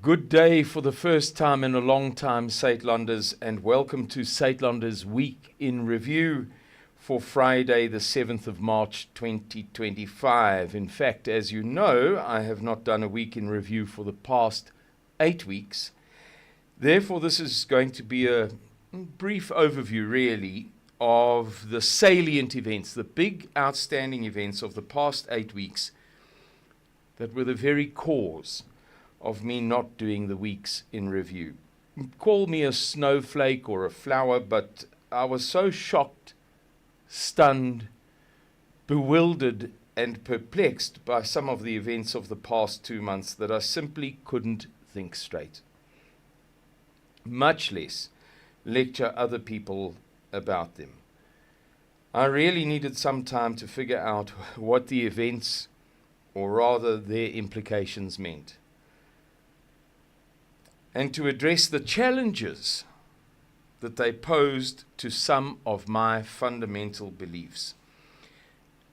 Good day for the first time in a long time, Suidlanders, and welcome to Suidlanders Week in Review for Friday, the 7th of March, 2025. In fact, as you know, I have not done a week in review for the past 8 weeks. Therefore, this is going to be a brief overview, really, of the salient events, the big outstanding events of the past 8 weeks that were the very cause of me not doing the weeks in review. Call me a snowflake or a flower, but I was so shocked, stunned, bewildered, and perplexed by some of the events of the past 2 months that I simply couldn't think straight, much less lecture other people about them. I really needed some time to figure out what the events, or rather their implications, meant, and to address the challenges that they posed to some of my fundamental beliefs.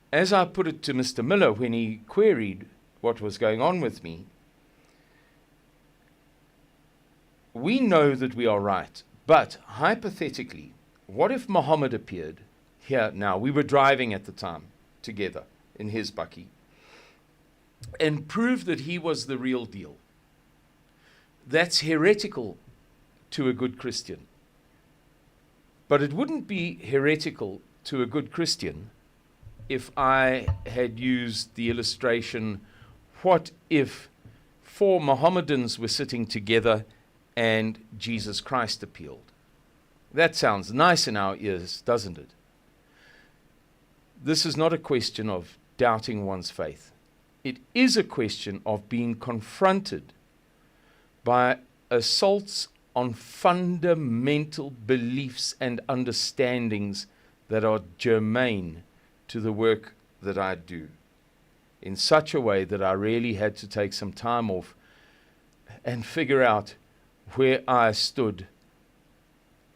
As I put it to Mr. Miller when he queried what was going on with me, we know that we are right, but hypothetically, what if Muhammad appeared here now? We were driving at the time together in his bakkie, and proved that he was the real deal. That's heretical to a good Christian. But it wouldn't be heretical to a good Christian if I had used the illustration, what if 4 Mohammedans were sitting together and Jesus Christ appeared? That sounds nice in our ears, doesn't it? This is not a question of doubting one's faith. It is a question of being confronted by assaults on fundamental beliefs and understandings that are germane to the work that I do, in such a way that I really had to take some time off and figure out where I stood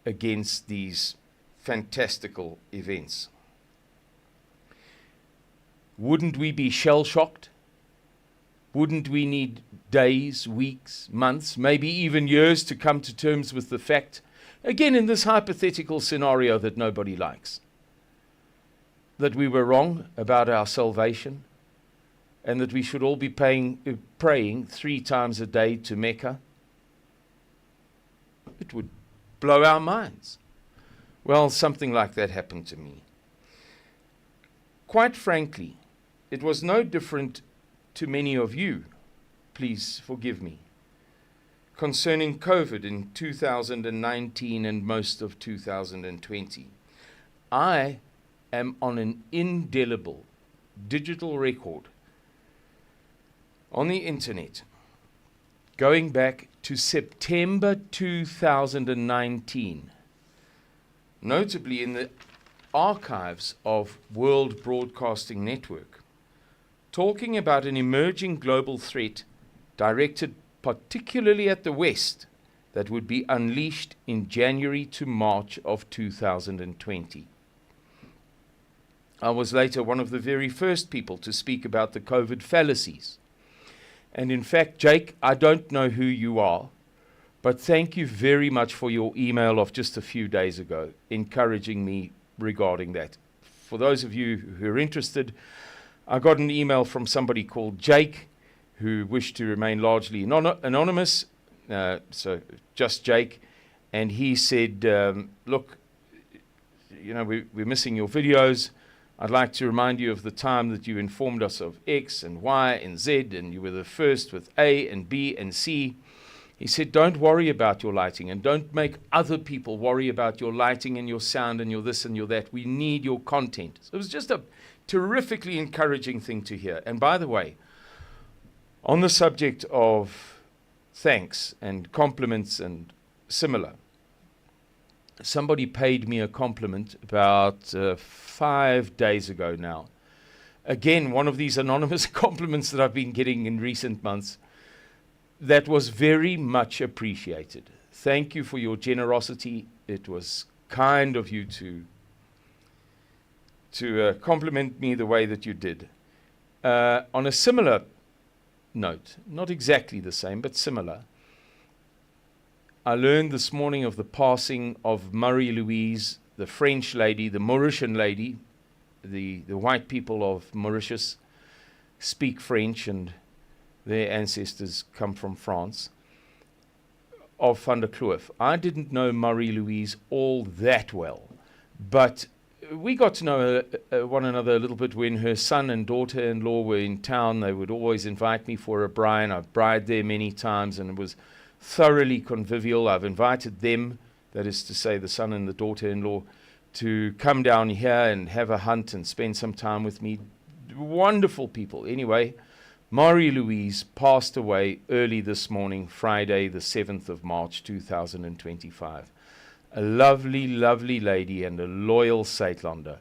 against these fantastical events. Wouldn't we be shell-shocked? Wouldn't we need days, weeks, months, maybe even years to come to terms with the fact, again in this hypothetical scenario that nobody likes, that we were wrong about our salvation and that we should all be praying 3 times a day to Mecca? It would blow our minds. Well, something like that happened to me. Quite frankly, it was no different to many of you, please forgive me, concerning COVID in 2019 and most of 2020. I am on an indelible digital record on the internet going back to September 2019, notably in the archives of World Broadcasting Network, talking about an emerging global threat directed particularly at the West that would be unleashed in January to March of 2020. I was later one of the very first people to speak about the COVID fallacies. And in fact, Jake, I don't know who you are, but thank you very much for your email of just a few days ago, encouraging me regarding that. For those of you who are interested, I got an email from somebody called Jake, who wished to remain largely anonymous, so just Jake, and he said, look, you know, we're missing your videos. I'd like to remind you of the time that you informed us of X and Y and Z, and you were the first with A and B and C. He said, don't worry about your lighting, and don't make other people worry about your lighting and your sound and your this and your that. We need your content. So it was just a terrifically encouraging thing to hear. And by the way, on the subject of thanks and compliments and similar, somebody paid me a compliment about 5 days ago now. Again, one of these anonymous compliments that I've been getting in recent months that was very much appreciated. Thank you for your generosity. It was kind of you to compliment me the way that you did. On a similar note, not exactly the same, but similar, I learned this morning of the passing of Marie-Louise, the French lady, the Mauritian lady. The white people of Mauritius speak French and their ancestors come from France, of Van der Kloof. I didn't know Marie-Louise all that well, but we got to know one another a little bit when her son and daughter-in-law were in town. They would always invite me for a braai, and I've braaied there many times, and it was thoroughly convivial. I've invited them, that is to say the son and the daughter-in-law, to come down here and have a hunt and spend some time with me. Wonderful people. Anyway, Marie-Louise passed away early this morning, Friday the 7th of March 2025. A lovely, lovely lady and a loyal Suidlander.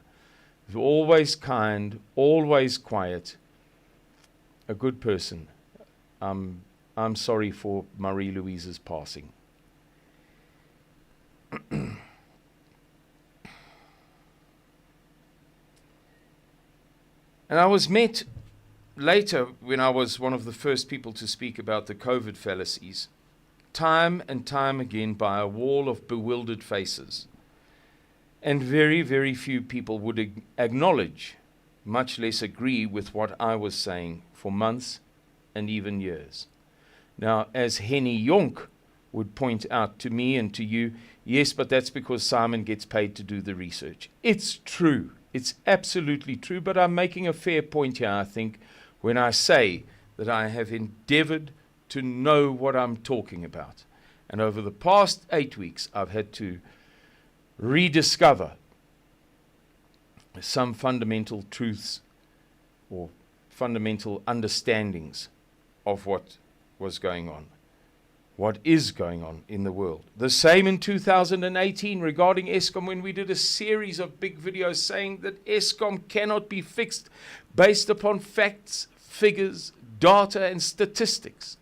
Always kind, always quiet, a good person. I'm sorry for Marie-Louise's passing. And I was met later, when I was one of the first people to speak about the COVID fallacies, time and time again by a wall of bewildered faces. And very, very few people would acknowledge, much less agree with what I was saying for months and even years. Now, as Henny Jonk would point out to me and to you, yes, but that's because Simon gets paid to do the research. It's true. It's absolutely true, but I'm making a fair point here, I think, when I say that I have endeavored to know what I'm talking about. And over the past 8 weeks, I've had to rediscover some fundamental truths or fundamental understandings of what was going on, what is going on in the world. The same in 2018 regarding Eskom, when we did a series of big videos saying that Eskom cannot be fixed based upon facts, figures, data and statistics.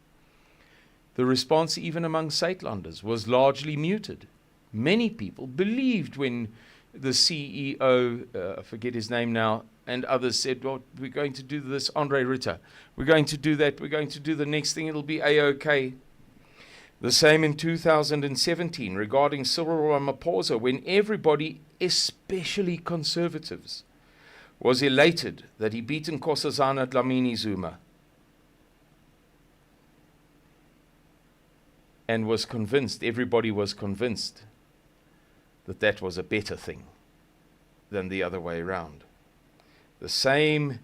The response even among Suidlanders was largely muted. Many people believed when the CEO, I forget his name now, and others said, well, we're going to do this, Andre Ritter, we're going to do that, we're going to do the next thing, it'll be A-OK. The same in 2017 regarding Cyril Ramaphosa, when everybody, especially conservatives, was elated that he beat Nkosazana Dlamini Zuma and was convinced, everybody was convinced, that that was a better thing than the other way around. The same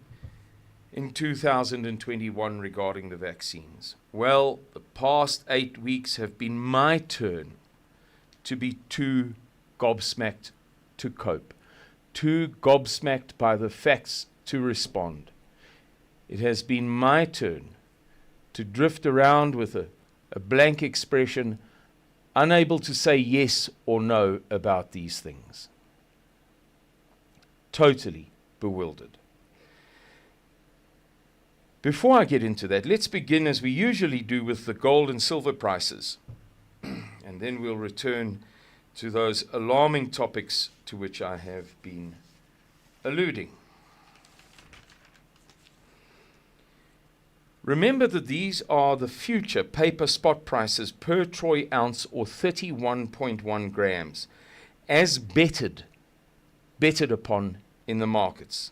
in 2021 regarding the vaccines. Well, the past 8 weeks have been my turn to be too gobsmacked to cope, too gobsmacked by the facts to respond. It has been my turn to drift around with a blank expression, unable to say yes or no about these things. Totally bewildered. Before I get into that, let's begin as we usually do with the gold and silver prices. And then we'll return to those alarming topics to which I have been alluding. Remember that these are the future paper spot prices per troy ounce or 31.1 grams, as betted upon in the markets,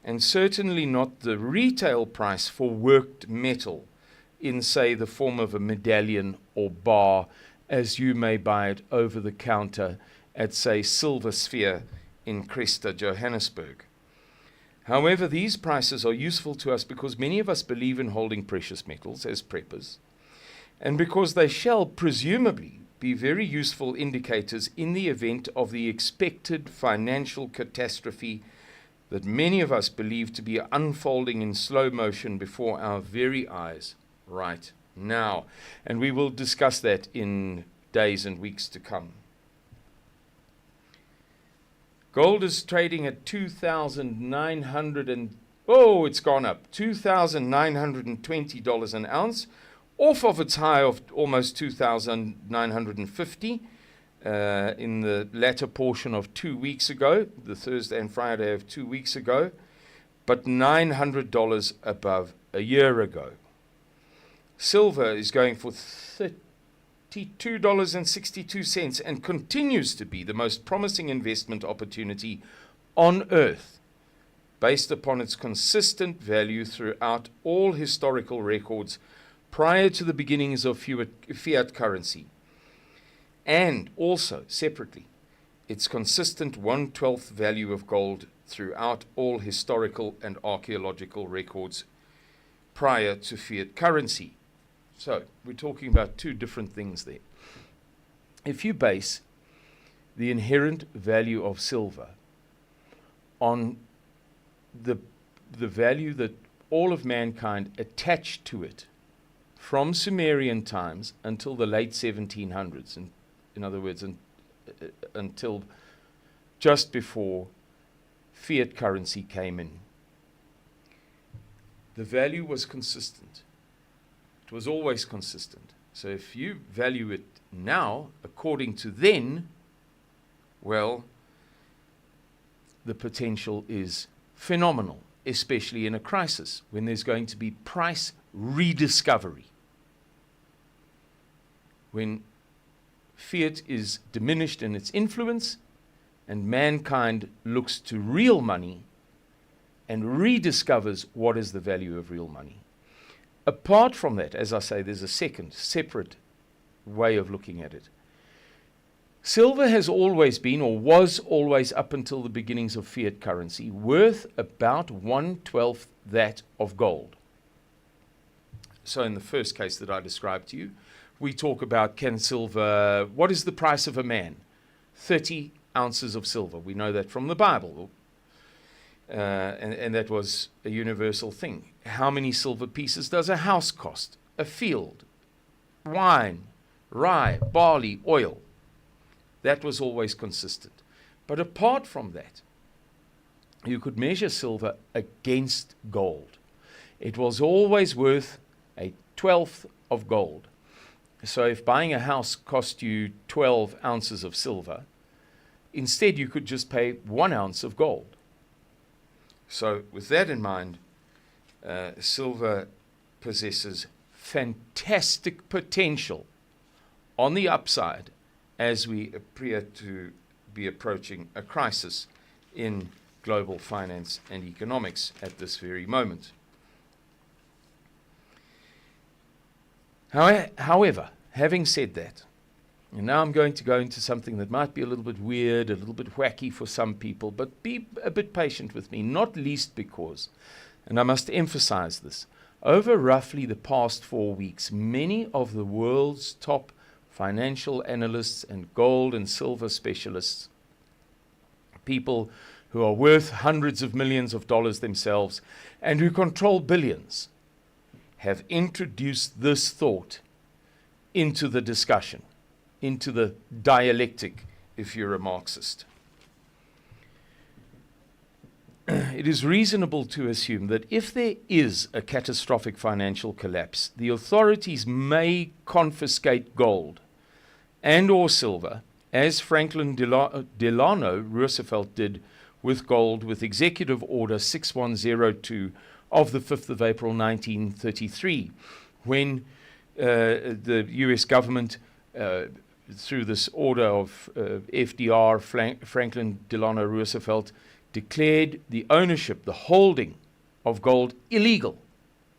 and certainly not the retail price for worked metal in, say, the form of a medallion or bar, as you may buy it over the counter at, say, Silver Sphere in Cresta, Johannesburg. However, these prices are useful to us because many of us believe in holding precious metals as preppers, and because they shall presumably be very useful indicators in the event of the expected financial catastrophe that many of us believe to be unfolding in slow motion before our very eyes right now. And we will discuss that in days and weeks to come. Gold is trading at $2,900 and, it's gone up, $2,920 an ounce, off of its high of almost $2,950 in the latter portion of 2 weeks ago, the Thursday and Friday of 2 weeks ago, but $900 above a year ago. Silver is going for $22.62 and continues to be the most promising investment opportunity on earth, based upon its consistent value throughout all historical records prior to the beginnings of fiat currency, and also, separately, its consistent 1/12 value of gold throughout all historical and archaeological records prior to fiat currency. So, we're talking about two different things there. If you base the inherent value of silver on the value that all of mankind attached to it from Sumerian times until the late 1700s, and in other words, until just before fiat currency came in, the value was consistent. It was always consistent. So if you value it now according to then, well, the potential is phenomenal, especially in a crisis when there's going to be price rediscovery. When fiat is diminished in its influence and mankind looks to real money and rediscovers what is the value of real money. Apart from that, as I say, there's a second, separate way of looking at it. Silver has always been, or was always up until the beginnings of fiat currency, worth about 1/12 that of gold. So in the first case that I described to you, we talk about what is the price of a man? 30 ounces of silver. We know that from the Bible. And that was a universal thing. How many silver pieces does a house cost? A field, wine, rye, barley, oil. That was always consistent. But apart from that, you could measure silver against gold. It was always worth 1/12 of gold. So if buying a house cost you 12 ounces of silver, instead you could just pay 1 ounce of gold. So with that in mind, silver possesses fantastic potential on the upside as we appear to be approaching a crisis in global finance and economics at this very moment. However, having said that, and now I'm going to go into something that might be a little bit weird, a little bit wacky for some people, but be a bit patient with me, not least because, and I must emphasize this, over roughly the past 4 weeks, many of the world's top financial analysts and gold and silver specialists, people who are worth hundreds of millions of dollars themselves and who control billions, have introduced this thought into the discussion, into the dialectic, if you're a Marxist. It is reasonable to assume that if there is a catastrophic financial collapse, the authorities may confiscate gold and or silver, as Franklin Delano Roosevelt did with gold with Executive Order 6102 of the 5th of April 1933, when the US government, through this order of FDR, Franklin Delano Roosevelt, declared the ownership, the holding of gold illegal.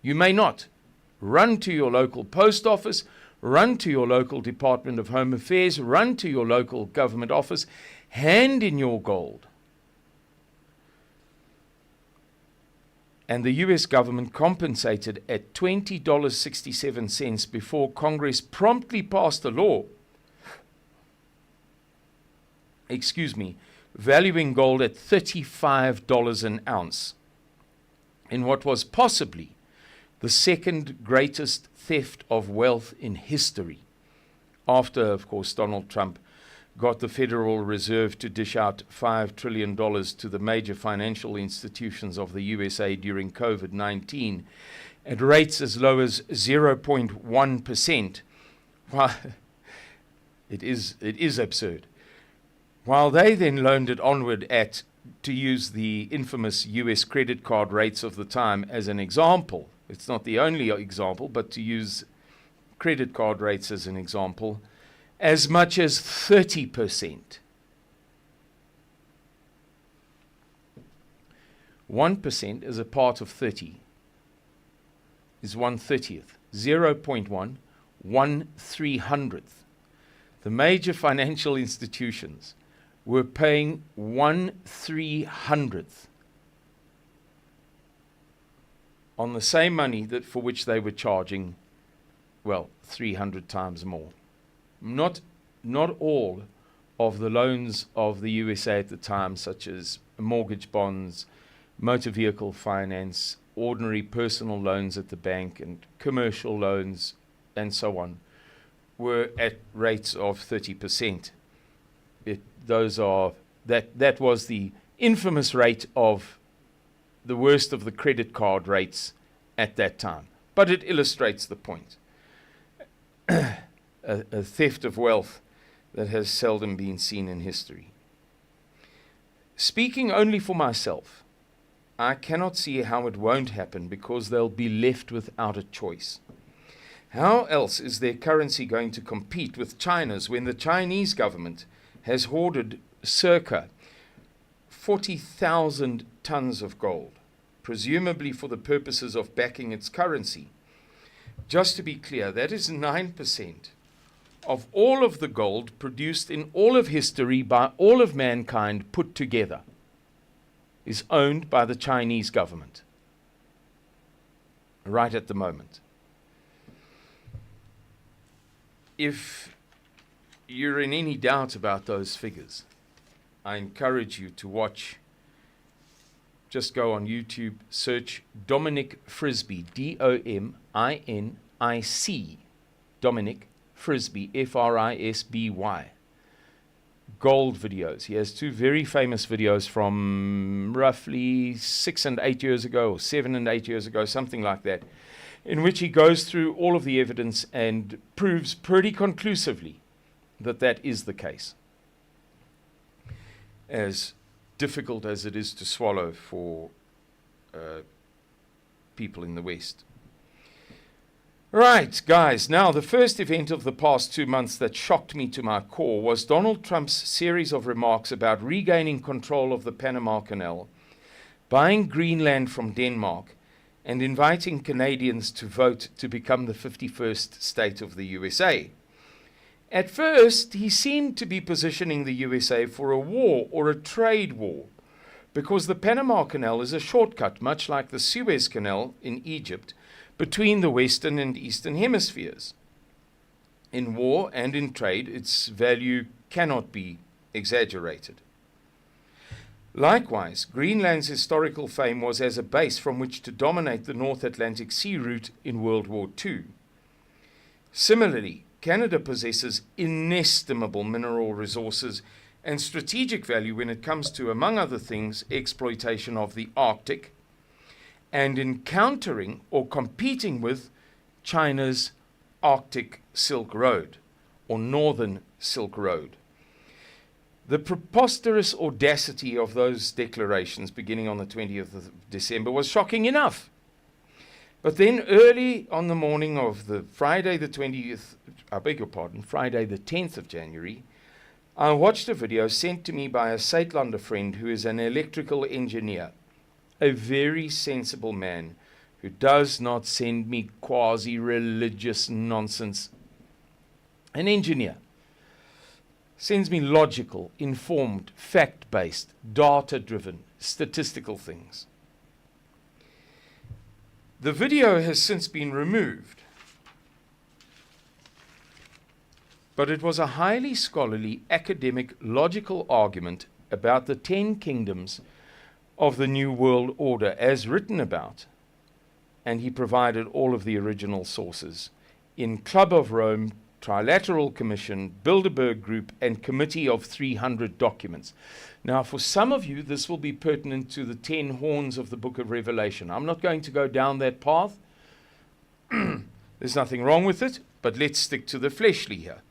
You may not. Run to your local post office, run to your local Department of Home Affairs, run to your local government office, hand in your gold. And the US government compensated at $20.67 before Congress promptly passed a law, valuing gold at $35 an ounce, in what was possibly the second greatest theft of wealth in history, after, of course, Donald Trump got the Federal Reserve to dish out $5 trillion to the major financial institutions of the USA during COVID-19 at rates as low as 0.1%. Well, it is absurd. While they then loaned it onward at, to use the infamous US credit card rates of the time as an example, it's not the only example, but to use credit card rates as an example, as much as 30%. 1% as a part of 30 is 1/30th. 0.1, 1/300th. The major financial institutions were paying 1/300th on the same money that for which they were charging, well, 300 times more. Not all of the loans of the USA at the time, such as mortgage bonds, motor vehicle finance, ordinary personal loans at the bank, and commercial loans, and so on, were at rates of 30%. That was the infamous rate of the worst of the credit card rates at that time. But it illustrates the point. A theft of wealth that has seldom been seen in history. Speaking only for myself, I cannot see how it won't happen, because they'll be left without a choice. How else is their currency going to compete with China's when the Chinese government has hoarded circa 40,000 tons of gold, presumably for the purposes of backing its currency? Just to be clear, that is 9% of all of the gold produced in all of history by all of mankind put together is owned by the Chinese government right at the moment. If you're in any doubt about those figures, I encourage you to watch. Just go on YouTube, search Dominic Frisby, D-O-M-I-N-I-C, Dominic Frisby, F-R-I-S-B-Y. Gold videos. He has two very famous videos from roughly 6 and 8 years ago, or 7 and 8 years ago, something like that, in which he goes through all of the evidence and proves pretty conclusively that that is the case. As difficult as it is to swallow for people in the West. Right, guys, now the first event of the past 2 months that shocked me to my core was Donald Trump's series of remarks about regaining control of the Panama Canal, buying Greenland from Denmark, and inviting Canadians to vote to become the 51st state of the USA. At first, he seemed to be positioning the USA for a war or a trade war, because the Panama Canal is a shortcut, much like the Suez Canal in Egypt, between the Western and Eastern hemispheres. In war and in trade, its value cannot be exaggerated. Likewise, Greenland's historical fame was as a base from which to dominate the North Atlantic Sea route in World War II. Similarly, Canada possesses inestimable mineral resources and strategic value when it comes to, among other things, exploitation of the Arctic and encountering or competing with China's Arctic Silk Road or Northern Silk Road. The preposterous audacity of those declarations beginning on the 20th of December was shocking enough. But then early on the morning of the Friday the 10th of January, I watched a video sent to me by a Suidlander friend who is an electrical engineer, a very sensible man who does not send me quasi-religious nonsense. An engineer sends me logical, informed, fact-based, data-driven, statistical things. The video has since been removed, but it was a highly scholarly, academic, logical argument about the 10 kingdoms of the New World Order as written about, and he provided all of the original sources in Club of Rome, Trilateral Commission, Bilderberg Group, and Committee of 300 documents. Now, for some of you, this will be pertinent to the 10 horns of the book of Revelation. I'm not going to go down that path. There's nothing wrong with it, but let's stick to the fleshly here.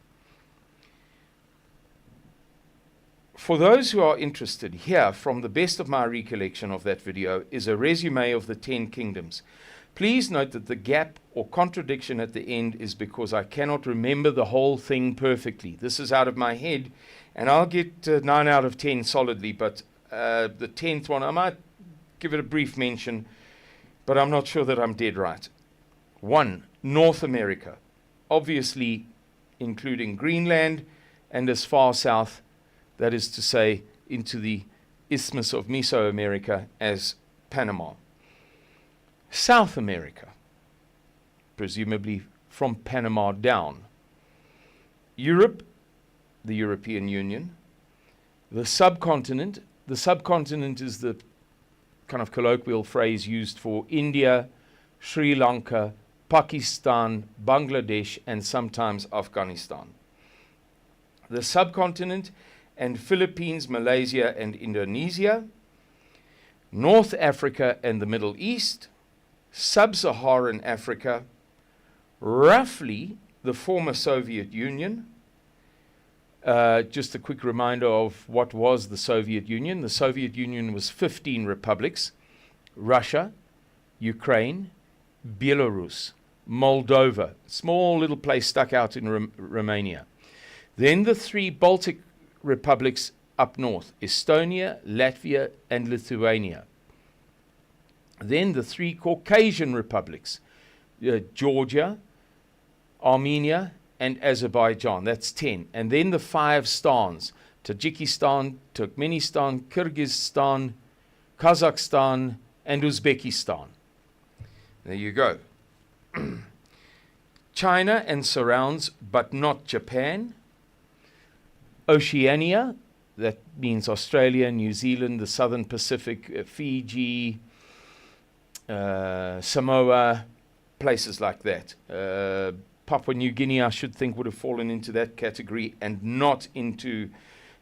For those who are interested, here, from the best of my recollection of that video, is a resume of the 10 kingdoms. Please note that the gap or contradiction at the end is because I cannot remember the whole thing perfectly. This is out of my head, and I'll get 9 out of 10 solidly, but the 10th one, I might give it a brief mention, but I'm not sure that I'm dead right. 1. North America, obviously including Greenland and as far south, that is to say, into the Isthmus of Mesoamerica as Panama. South America, presumably from Panama down. Europe, the European Union. The subcontinent is the kind of colloquial phrase used for India, Sri Lanka, Pakistan, Bangladesh, and sometimes Afghanistan. The subcontinent and Philippines, Malaysia, and Indonesia. North Africa and the Middle East. Sub-Saharan Africa, roughly the former Soviet Union. Just a quick reminder of what was the Soviet Union. The Soviet Union was 15 republics: Russia, Ukraine, Belarus, Moldova, small little place stuck out in Romania. Then the 3 Baltic republics up north: Estonia, Latvia, and Lithuania. Then the 3 Caucasian republics, Georgia, Armenia, and Azerbaijan. That's 10. And then the 5 stans: Tajikistan, Turkmenistan, Kyrgyzstan, Kazakhstan, and Uzbekistan. There you go. China and surrounds, but not Japan. Oceania, that means Australia, New Zealand, the Southern Pacific, Fiji, Samoa, places like that. Papua New Guinea, I should think, would have fallen into that category and not into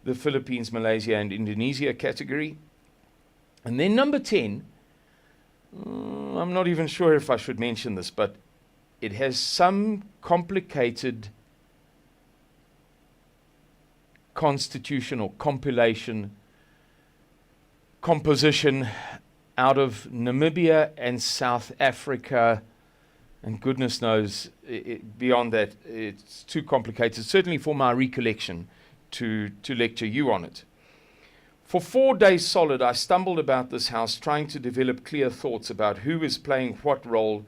the Philippines, Malaysia, and Indonesia category. And then number 10, I'm not even sure if I should mention this, but it has some complicated constitutional compilation, composition out of Namibia and South Africa, and goodness knows, beyond that, it's too complicated, certainly for my recollection, to lecture you on it. For 4 days solid, I stumbled about this house trying to develop clear thoughts about who is playing what role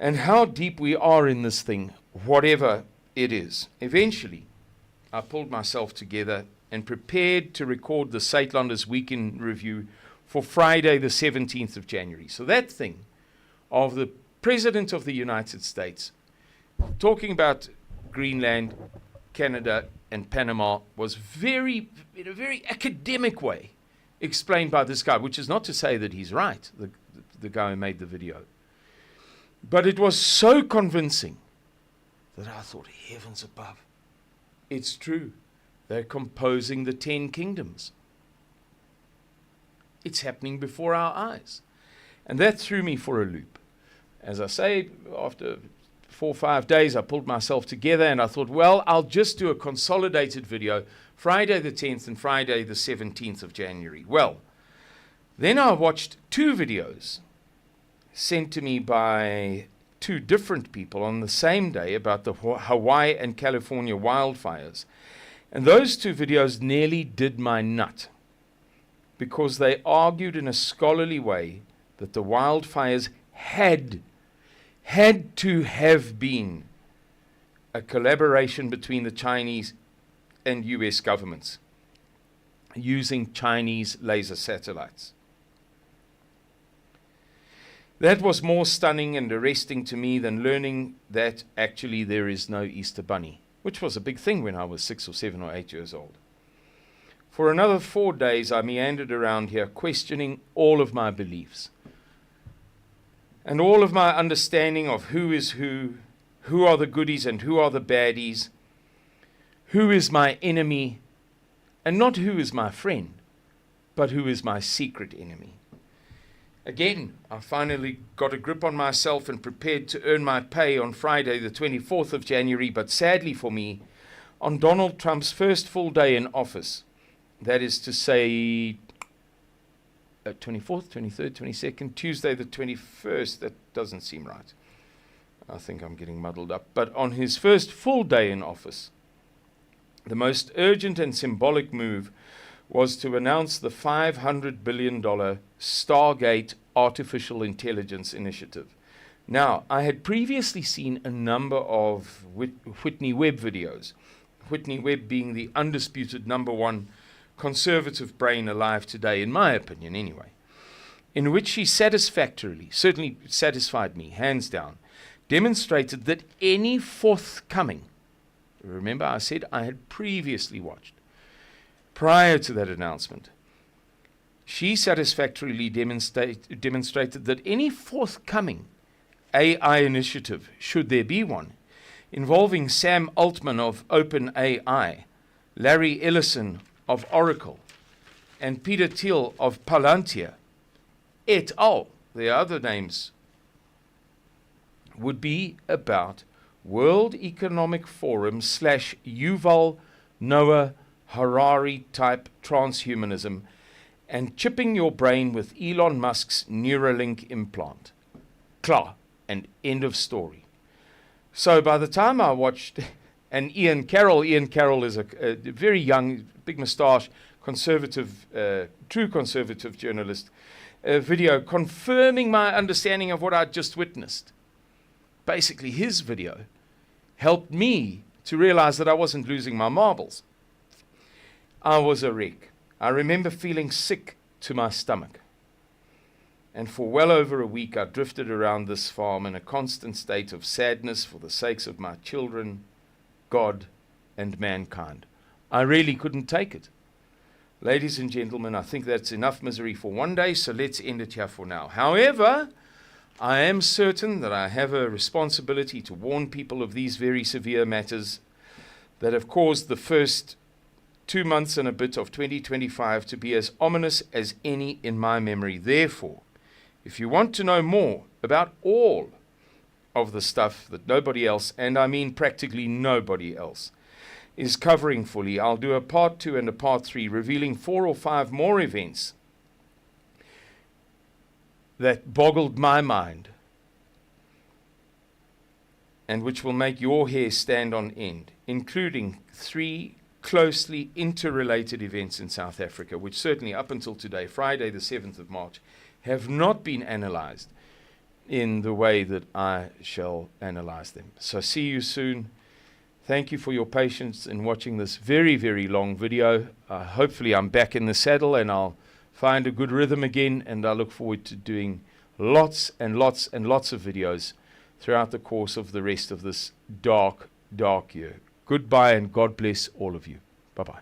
and how deep we are in this thing, whatever it is. Eventually, I pulled myself together and prepared to record the Suidlanders Week in Review for Friday the 17th of January. So that thing of the President of the United States talking about Greenland, Canada, and Panama was in a very academic way explained by this guy, which is not to say that he's right, the guy who made the video. But it was so convincing that I thought, heavens above, it's true. They're composing the 10 kingdoms. It's happening before our eyes. And that threw me for a loop. As I say, after 4 or 5 days, I pulled myself together and I thought, well, I'll just do a consolidated video, Friday the 10th and Friday the 17th of January. Well, then I watched 2 videos sent to me by 2 different people on the same day about the Hawaii and California wildfires. And those 2 videos nearly did my nut, because they argued in a scholarly way that the wildfires had to have been a collaboration between the Chinese and US governments using Chinese laser satellites. That was more stunning and arresting to me than learning that actually there is no Easter Bunny, which was a big thing when I was 6 or 7 or 8 years old. For another 4 days, I meandered around here questioning all of my beliefs and all of my understanding of who is who are the goodies and who are the baddies, who is my enemy, and not who is my friend, but who is my secret enemy. Again, I finally got a grip on myself and prepared to earn my pay on Friday, the 24th of January, but sadly for me, on Donald Trump's first full day in office, That is to say 24th, 23rd, 22nd, Tuesday the 21st. That doesn't seem right. I think I'm getting muddled up. But on his first full day in office, the most urgent and symbolic move was to announce the $500 billion Stargate Artificial Intelligence Initiative. Now, I had previously seen a number of Whitney Webb videos, Whitney Webb being the undisputed #1 conservative brain alive today, in my opinion anyway, in which she satisfactorily, certainly satisfied me, hands down, demonstrated that any forthcoming, remember I said I had previously watched, prior to that announcement, she satisfactorily demonstrated that any forthcoming AI initiative, should there be one, involving Sam Altman of OpenAI, Larry Ellison of Oracle, and Peter Thiel of Palantir, et al., their other names, would be about World Economic Forum / Yuval Noah Harari type transhumanism and chipping your brain with Elon Musk's Neuralink implant. Klar, and end of story. So by the time I watched, and Ian Carroll is a very young, big moustache, conservative, true conservative journalist, a video confirming my understanding of what I'd just witnessed. Basically, his video helped me to realize that I wasn't losing my marbles. I was a wreck. I remember feeling sick to my stomach. And for well over a week, I drifted around this farm in a constant state of sadness for the sakes of my children, God, and mankind. I really couldn't take it. Ladies and gentlemen, I think that's enough misery for one day, so let's end it here for now. However, I am certain that I have a responsibility to warn people of these very severe matters that have caused the first 2 months and a bit of 2025 to be as ominous as any in my memory. Therefore, if you want to know more about all of the stuff that nobody else, and I mean practically nobody else, is covering fully, I'll do a part 2 and a part 3 revealing 4 or 5 more events that boggled my mind and which will make your hair stand on end, including 3 closely interrelated events in South Africa, which certainly up until today, Friday the 7th of March, have not been analyzed in the way that I shall analyze them. So see you soon. Thank you for your patience in watching this very, very long video. Hopefully I'm back in the saddle and I'll find a good rhythm again, and I look forward to doing lots and lots and lots of videos throughout the course of the rest of this dark, dark year. Goodbye and God bless all of you. Bye-bye.